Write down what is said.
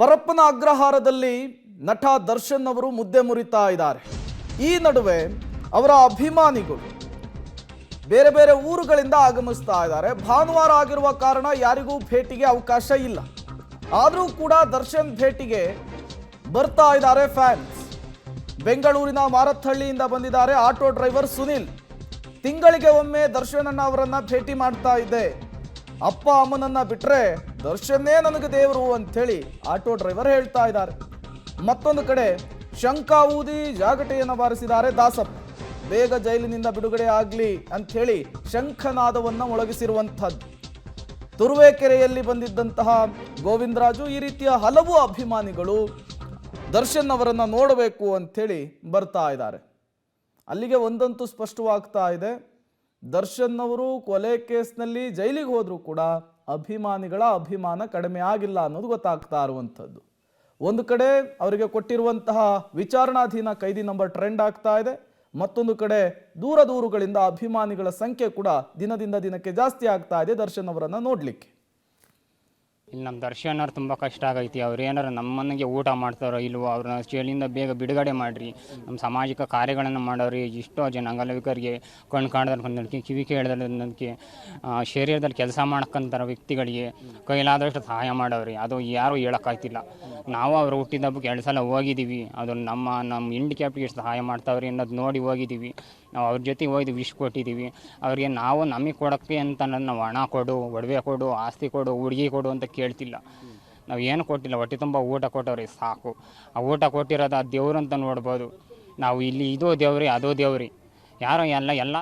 ಪರಪ್ಪನ ಅಗ್ರಹಾರದಲ್ಲಿ ನಟ ದರ್ಶನ್ ಅವರು ಮುದ್ದೆ ಮುರಿತಾ ಇದ್ದಾರೆ. ಈ ನಡುವೆ ಅವರ ಅಭಿಮಾನಿಗಳು ಬೇರೆ ಬೇರೆ ಊರುಗಳಿಂದ ಆಗಮಿಸ್ತಾ ಇದ್ದಾರೆ. ಭಾನುವಾರ ಆಗಿರುವ ಕಾರಣ ಯಾರಿಗೂ ಭೇಟಿಗೆ ಅವಕಾಶ ಇಲ್ಲ. ಆದರೂ ಕೂಡ ದರ್ಶನ್ ಭೇಟಿಗೆ ಬರ್ತಾ ಇದ್ದಾರೆ ಫ್ಯಾನ್ಸ್. ಬೆಂಗಳೂರಿನ ಮಾರತ್ಹಳ್ಳಿಯಿಂದ ಬಂದಿದ್ದಾರೆ ಆಟೋ ಡ್ರೈವರ್ ಸುನಿಲ್. ತಿಂಗಳಿಗೆ ಒಮ್ಮೆ ದರ್ಶನ್ ಅವರನ್ನ ಭೇಟಿ ಮಾಡ್ತಾ ಇದ್ದೆ. ಅಪ್ಪ ಅಮ್ಮನನ್ನ ಬಿಟ್ರೆ ದರ್ಶನ್ನೇ ನನಗೆ ದೇವರು ಅಂಥೇಳಿ ಆಟೋ ಡ್ರೈವರ್ ಹೇಳ್ತಾ ಇದ್ದಾರೆ. ಮತ್ತೊಂದು ಕಡೆ ಶಂಖ ಊದಿ ಜಾಗಟೆಯನ್ನು ಬಾರಿಸಿದ್ದಾರೆ ದಾಸಪ್ಪ. ಬೇಗ ಜೈಲಿನಿಂದ ಬಿಡುಗಡೆ ಆಗಲಿ ಅಂಥೇಳಿ ಶಂಖನಾದವನ್ನ ಮೊಳಗಿಸಿರುವಂಥದ್ದು. ತುರುವೇಕೆರೆಯಲ್ಲಿ ಬಂದಿದ್ದಂತಹ ಗೋವಿಂದರಾಜು ಈ ರೀತಿಯ ಹಲವು ಅಭಿಮಾನಿಗಳು ದರ್ಶನ್ ಅವರನ್ನ ನೋಡಬೇಕು ಅಂಥೇಳಿ ಬರ್ತಾ ಇದ್ದಾರೆ. ಅಲ್ಲಿಗೆ ಒಂದಂತೂ ಸ್ಪಷ್ಟವಾಗ್ತಾ ಇದೆ, ದರ್ಶನ್ ಅವರು ಕೊಲೆ ಕೇಸ್ನಲ್ಲಿ ಜೈಲಿಗೆ ಹೋದರೂ ಕೂಡ ಅಭಿಮಾನಿಗಳ ಅಭಿಮಾನ ಕಡಿಮೆ ಆಗಿಲ್ಲ ಅನ್ನೋದು ಗೊತ್ತಾಗ್ತಾ ಇರುವಂಥದ್ದು. ಒಂದು ಕಡೆ ಅವರಿಗೆ ಕೊಟ್ಟಿರುವಂತಹ ವಿಚಾರಣಾಧೀನ ಕೈದಿ ನಂಬರ್ ಟ್ರೆಂಡ್ ಆಗ್ತಾ ಇದೆ. ಮತ್ತೊಂದು ಕಡೆ ದೂರಗಳಿಂದ ಅಭಿಮಾನಿಗಳ ಸಂಖ್ಯೆ ಕೂಡ ದಿನದಿಂದ ದಿನಕ್ಕೆ ಜಾಸ್ತಿ ಆಗ್ತಾ ಇದೆ ದರ್ಶನ್ ಅವರನ್ನು ನೋಡಲಿಕ್ಕೆ. ಇಲ್ಲಿ ನಮ್ಮ ದರ್ಶನ್ ಅವ್ರು ತುಂಬ ಕಷ್ಟ ಆಗೈತಿ. ಅವ್ರು ಏನಾರು ನಮ್ಮನಿಗೆ ಊಟ ಮಾಡ್ತಾರೋ ಇಲ್ವೋ, ಅವ್ರನ್ನ ಜೈಲಿಂದ ಬೇಗ ಬಿಡುಗಡೆ ಮಾಡಿರಿ, ನಮ್ಮ ಸಾಮಾಜಿಕ ಕಾರ್ಯಗಳನ್ನು ಮಾಡೋರಿ. ಎಷ್ಟೋ ಜನ ಅಂಗವಿಕರಿಗೆ ಕಣ್ಣು ಕಾಣದಕ್ಕೆ, ಕಿವಿ ಕೇಳದಕ್ಕೆ, ಶರೀರದಲ್ಲಿ ಕೆಲಸ ಮಾಡ್ಕೊಂತಾರ ವ್ಯಕ್ತಿಗಳಿಗೆ ಕೈಲಾದಷ್ಟು ಸಹಾಯ ಮಾಡೋರಿ. ಅದು ಯಾರೂ ಹೇಳೋಕ್ಕಾಗ್ತಿಲ್ಲ. ನಾವು ಅವ್ರು ಹುಟ್ಟಿದ ಹಬ್ಬಕ್ಕೆ 2 ಸಲ ಹೋಗಿದ್ದೀವಿ. ಅದು ನಮ್ಮ ಹ್ಯಾಂಡಿಕ್ಯಾಪ್ಗೆ ಎಷ್ಟು ಸಹಾಯ ಮಾಡ್ತಾವ್ರಿ ಅನ್ನೋದು ನೋಡಿ ಹೋಗಿದ್ದೀವಿ. ನಾವು ಅವ್ರ ಜೊತೆ ಹೋಗಿದ್ದು ವಿಶ್ ಕೊಟ್ಟಿದ್ದೀವಿ. ಅವ್ರಿಗೆ ನಾವು ನಮಗೆ ಕೊಡೋಕ್ಕೆ ಅಂತ ನಾವು ಹಣ ಕೊಡು, ಒಡವೆ ಕೊಡು, ಆಸ್ತಿ ಕೊಡು, ಹುಡುಗಿ ಕೊಡು ಅಂತ ಕೇಳ್ತಿಲ್ಲ. ನಾವು ಏನು ಕೊಟ್ಟಿಲ್ಲ, ಹೊಟ್ಟೆ ತುಂಬ ಊಟ ಕೊಟ್ಟವ್ರಿ ಸಾಕು. ಆ ಊಟ ಕೊಟ್ಟಿರೋದು ಆ ದೇವ್ರು ಅಂತ ನೋಡ್ಬೋದು ನಾವು. ಇಲ್ಲಿ ಇದು ದೇವ್ರಿ, ಅದು ದೇವ್ರಿ, ಯಾರೋ ಎಲ್ಲ